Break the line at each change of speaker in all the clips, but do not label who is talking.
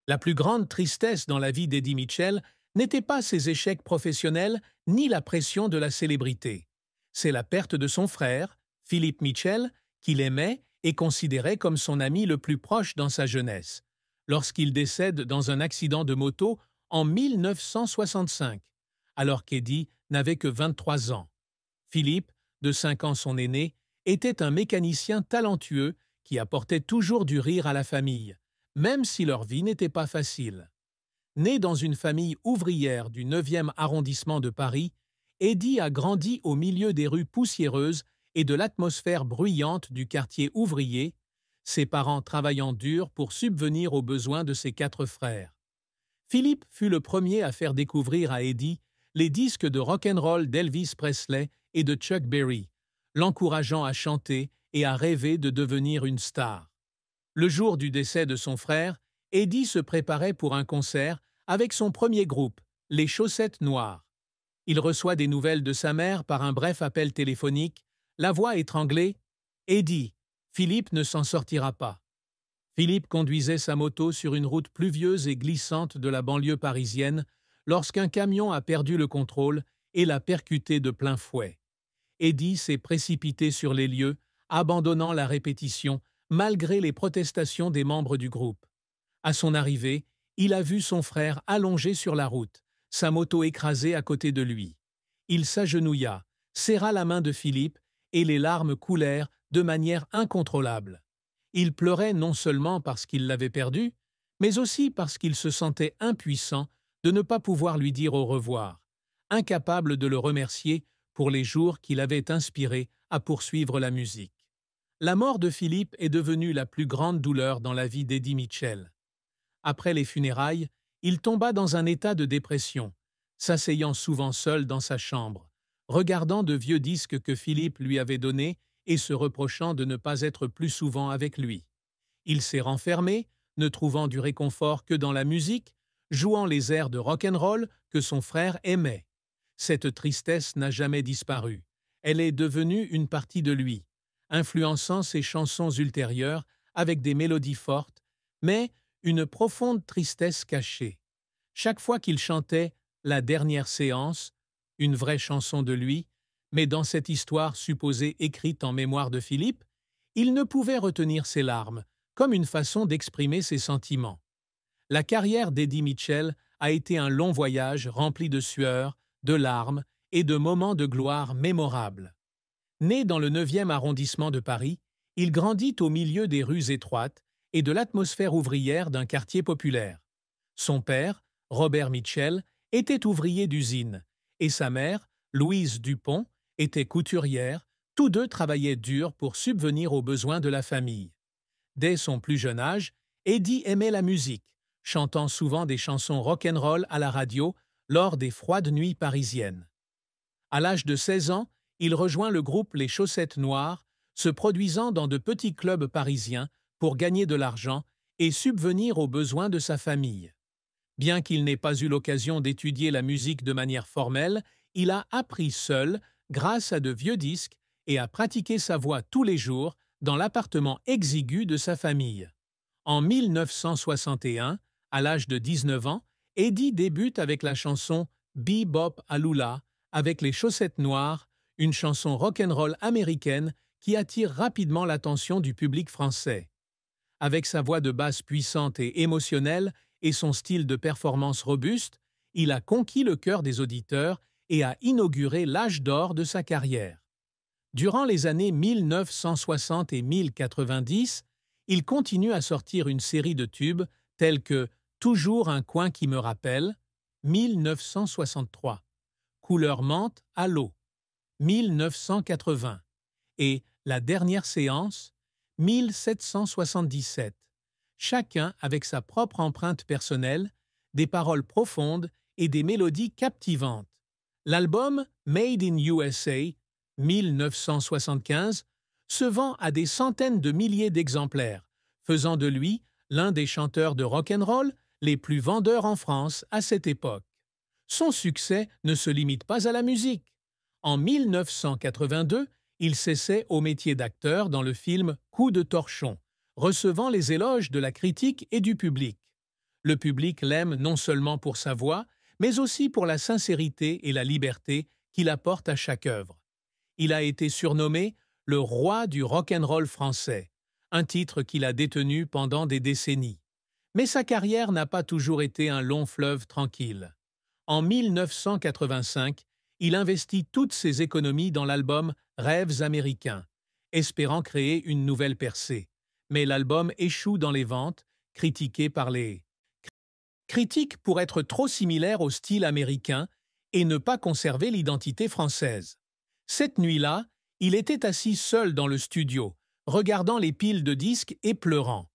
La plus grande tristesse dans la vie d'Eddie Mitchell n'était pas ses échecs professionnels ni la pression de la célébrité. C'est la perte de son frère, Philip Mitchell, qu'il aimait et considérait comme son ami le plus proche dans sa jeunesse, lorsqu'il décède dans un accident de moto en 1965, alors qu'Eddie n'avait que 23 ans. Philippe, de 5 ans son aîné, était un mécanicien talentueux qui apportait toujours du rire à la famille, même si leur vie n'était pas facile. Né dans une famille ouvrière du 9e arrondissement de Paris, Eddie a grandi au milieu des rues poussiéreuses et de l'atmosphère bruyante du quartier ouvrier, ses parents travaillant dur pour subvenir aux besoins de ses 4 frères. Philippe fut le premier à faire découvrir à Eddie les disques de rock'n'roll d'Elvis Presley et de Chuck Berry, l'encourageant à chanter et à rêver de devenir une star. Le jour du décès de son frère, Eddie se préparait pour un concert avec son premier groupe, les Chaussettes Noires. Il reçoit des nouvelles de sa mère par un bref appel téléphonique, la voix étranglée « Eddie, Philippe ne s'en sortira pas ». Philippe conduisait sa moto sur une route pluvieuse et glissante de la banlieue parisienne lorsqu'un camion a perdu le contrôle et l'a percuté de plein fouet. Eddie s'est précipité sur les lieux, abandonnant la répétition malgré les protestations des membres du groupe. À son arrivée, il a vu son frère allongé sur la route, sa moto écrasée à côté de lui. Il s'agenouilla, serra la main de Philippe et les larmes coulèrent de manière incontrôlable. Il pleurait non seulement parce qu'il l'avait perdu, mais aussi parce qu'il se sentait impuissant de ne pas pouvoir lui dire au revoir, incapable de le remercier pour les jours qui l'avaient inspiré à poursuivre la musique. La mort de Philippe est devenue la plus grande douleur dans la vie d'Eddie Mitchell. Après les funérailles, il tomba dans un état de dépression, s'asseyant souvent seul dans sa chambre, regardant de vieux disques que Philippe lui avait donnés et se reprochant de ne pas être plus souvent avec lui. Il s'est renfermé, ne trouvant du réconfort que dans la musique, jouant les airs de rock'n'roll que son frère aimait. Cette tristesse n'a jamais disparu. Elle est devenue une partie de lui, influençant ses chansons ultérieures avec des mélodies fortes, mais une profonde tristesse cachée. Chaque fois qu'il chantait « La dernière séance », une vraie chanson de lui, mais dans cette histoire supposée écrite en mémoire de Philippe, il ne pouvait retenir ses larmes, comme une façon d'exprimer ses sentiments. La carrière d'Eddie Mitchell a été un long voyage rempli de sueur, de larmes et de moments de gloire mémorables. Né dans le 9e arrondissement de Paris, il grandit au milieu des rues étroites et de l'atmosphère ouvrière d'un quartier populaire. Son père, Robert Mitchell, était ouvrier d'usine, et sa mère, Louise Dupont, était couturière. Tous deux travaillaient dur pour subvenir aux besoins de la famille. Dès son plus jeune âge, Eddie aimait la musique, chantant souvent des chansons rock'n'roll à la radio lors des froides nuits parisiennes. À l'âge de 16 ans, il rejoint le groupe Les Chaussettes Noires, se produisant dans de petits clubs parisiens pour gagner de l'argent et subvenir aux besoins de sa famille. Bien qu'il n'ait pas eu l'occasion d'étudier la musique de manière formelle, il a appris seul, grâce à de vieux disques, et a pratiqué sa voix tous les jours dans l'appartement exigu de sa famille. En 1961, à l'âge de 19 ans, Eddie débute avec la chanson « Bebop Alula » avec les Chaussettes Noires, une chanson rock'n'roll américaine qui attire rapidement l'attention du public français. Avec sa voix de basse puissante et émotionnelle et son style de performance robuste, il a conquis le cœur des auditeurs et a inauguré l'âge d'or de sa carrière. Durant les années 1960 et 1090, il continue à sortir une série de tubes tels que « Toujours un coin qui me rappelle » 1963, « Couleur menthe à l'eau » 1980 et « La dernière séance » 1777, chacun avec sa propre empreinte personnelle, des paroles profondes et des mélodies captivantes. L'album Made in USA 1975 se vend à des centaines de milliers d'exemplaires, faisant de lui l'un des chanteurs de rock'n'roll les plus vendeurs en France à cette époque. Son succès ne se limite pas à la musique. En 1982, il s'essaie au métier d'acteur dans le film Coup de torchon, recevant les éloges de la critique et du public. Le public l'aime non seulement pour sa voix, mais aussi pour la sincérité et la liberté qu'il apporte à chaque œuvre. Il a été surnommé le roi du rock'n'roll français, un titre qu'il a détenu pendant des décennies. Mais sa carrière n'a pas toujours été un long fleuve tranquille. En 1985, il investit toutes ses économies dans l'album Rêves américains, espérant créer une nouvelle percée. Mais l'album échoue dans les ventes, critiqué par les critiques pour être trop similaire au style américain et ne pas conserver l'identité française. Cette nuit-là, il était assis seul dans le studio, regardant les piles de disques et pleurant.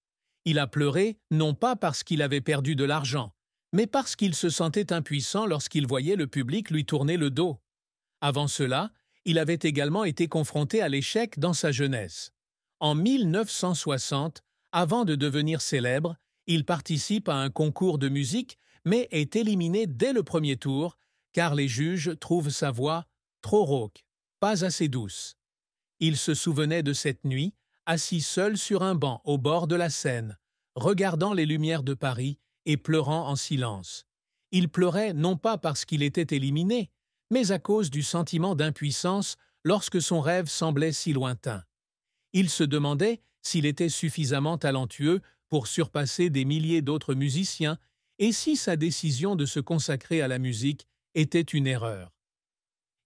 Il a pleuré non pas parce qu'il avait perdu de l'argent, mais parce qu'il se sentait impuissant lorsqu'il voyait le public lui tourner le dos. Avant cela, il avait également été confronté à l'échec dans sa jeunesse. En 1960, avant de devenir célèbre, il participe à un concours de musique, mais est éliminé dès le premier tour, car les juges trouvent sa voix trop rauque, pas assez douce. Il se souvenait de cette nuit, assis seul sur un banc au bord de la Seine, regardant les lumières de Paris et pleurant en silence. Il pleurait non pas parce qu'il était éliminé, mais à cause du sentiment d'impuissance lorsque son rêve semblait si lointain. Il se demandait s'il était suffisamment talentueux pour surpasser des milliers d'autres musiciens et si sa décision de se consacrer à la musique était une erreur.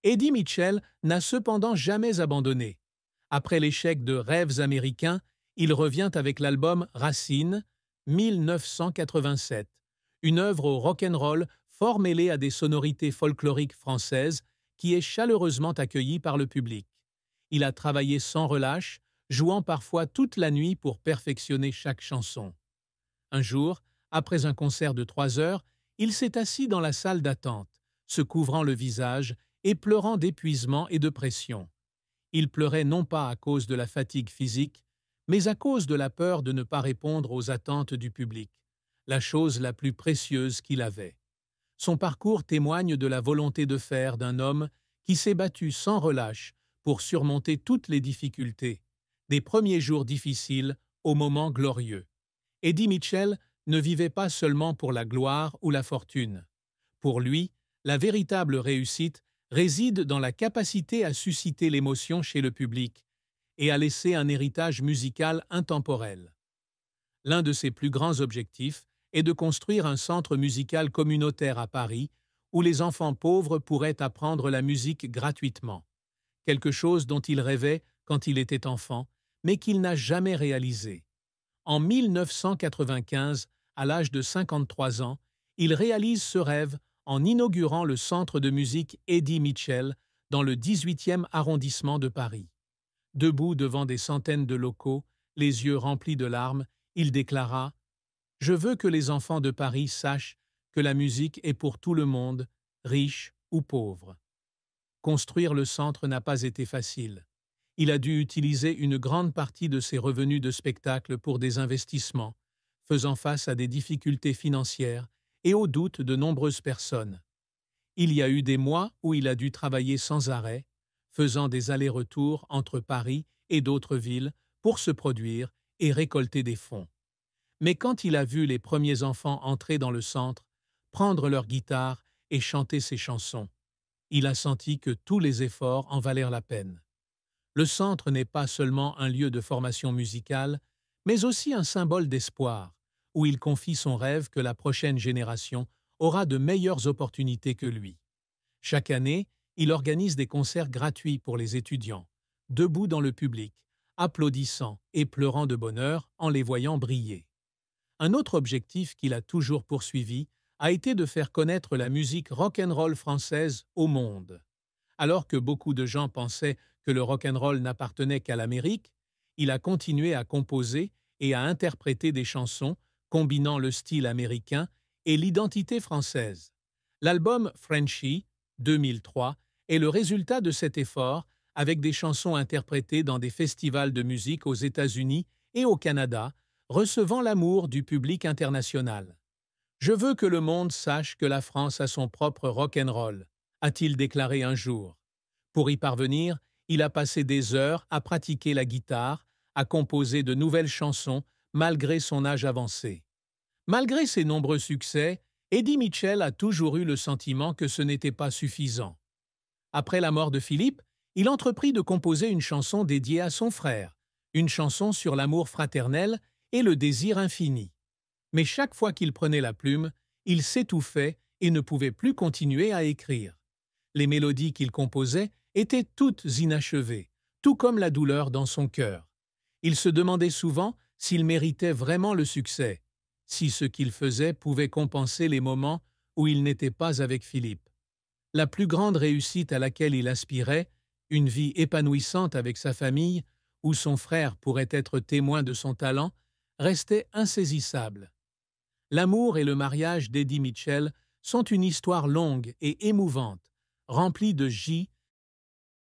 Eddie Mitchell n'a cependant jamais abandonné. Après l'échec de Rêves américains, il revient avec l'album Racine, 1987, une œuvre au rock'n'roll fort mêlée à des sonorités folkloriques françaises qui est chaleureusement accueillie par le public. Il a travaillé sans relâche, jouant parfois toute la nuit pour perfectionner chaque chanson. Un jour, après un concert de 3 heures, il s'est assis dans la salle d'attente, se couvrant le visage et pleurant d'épuisement et de pression. Il pleurait non pas à cause de la fatigue physique, mais à cause de la peur de ne pas répondre aux attentes du public, la chose la plus précieuse qu'il avait. Son parcours témoigne de la volonté de faire d'un homme qui s'est battu sans relâche pour surmonter toutes les difficultés, des premiers jours difficiles aux moments glorieux. Eddie Mitchell ne vivait pas seulement pour la gloire ou la fortune. Pour lui, la véritable réussite réside dans la capacité à susciter l'émotion chez le public et à laisser un héritage musical intemporel. L'un de ses plus grands objectifs est de construire un centre musical communautaire à Paris où les enfants pauvres pourraient apprendre la musique gratuitement, quelque chose dont il rêvait quand il était enfant, mais qu'il n'a jamais réalisé. En 1995, à l'âge de 53 ans, il réalise ce rêve en inaugurant le centre de musique Eddie Mitchell dans le 18e arrondissement de Paris. Debout devant des centaines de locaux, les yeux remplis de larmes, il déclara « Je veux que les enfants de Paris sachent que la musique est pour tout le monde, riche ou pauvre. » Construire le centre n'a pas été facile. Il a dû utiliser une grande partie de ses revenus de spectacle pour des investissements, faisant face à des difficultés financières et aux doutes de nombreuses personnes. Il y a eu des mois où il a dû travailler sans arrêt, faisant des allers-retours entre Paris et d'autres villes pour se produire et récolter des fonds. Mais quand il a vu les premiers enfants entrer dans le centre, prendre leur guitare et chanter ses chansons, il a senti que tous les efforts en valèrent la peine. Le centre n'est pas seulement un lieu de formation musicale, mais aussi un symbole d'espoir, où il confie son rêve que la prochaine génération aura de meilleures opportunités que lui. Chaque année, il organise des concerts gratuits pour les étudiants, debout dans le public, applaudissant et pleurant de bonheur en les voyant briller. Un autre objectif qu'il a toujours poursuivi a été de faire connaître la musique rock'n'roll française au monde. Alors que beaucoup de gens pensaient que le rock'n'roll n'appartenait qu'à l'Amérique, il a continué à composer et à interpréter des chansons combinant le style américain et l'identité française. L'album Frenchy, 2003, est le résultat de cet effort avec des chansons interprétées dans des festivals de musique aux États-Unis et au Canada, recevant l'amour du public international. « Je veux que le monde sache que la France a son propre rock'n'roll », a-t-il déclaré un jour. Pour y parvenir, il a passé des heures à pratiquer la guitare, à composer de nouvelles chansons malgré son âge avancé. Malgré ses nombreux succès, Eddie Mitchell a toujours eu le sentiment que ce n'était pas suffisant. Après la mort de Philippe, il entreprit de composer une chanson dédiée à son frère, une chanson sur l'amour fraternel et le désir infini. Mais chaque fois qu'il prenait la plume, il s'étouffait et ne pouvait plus continuer à écrire. Les mélodies qu'il composait étaient toutes inachevées, tout comme la douleur dans son cœur. Il se demandait souvent s'il méritait vraiment le succès, si ce qu'il faisait pouvait compenser les moments où il n'était pas avec Philippe. La plus grande réussite à laquelle il aspirait, une vie épanouissante avec sa famille, où son frère pourrait être témoin de son talent, restait insaisissable. L'amour et le mariage d'Eddie Mitchell sont une histoire longue et émouvante, remplie de J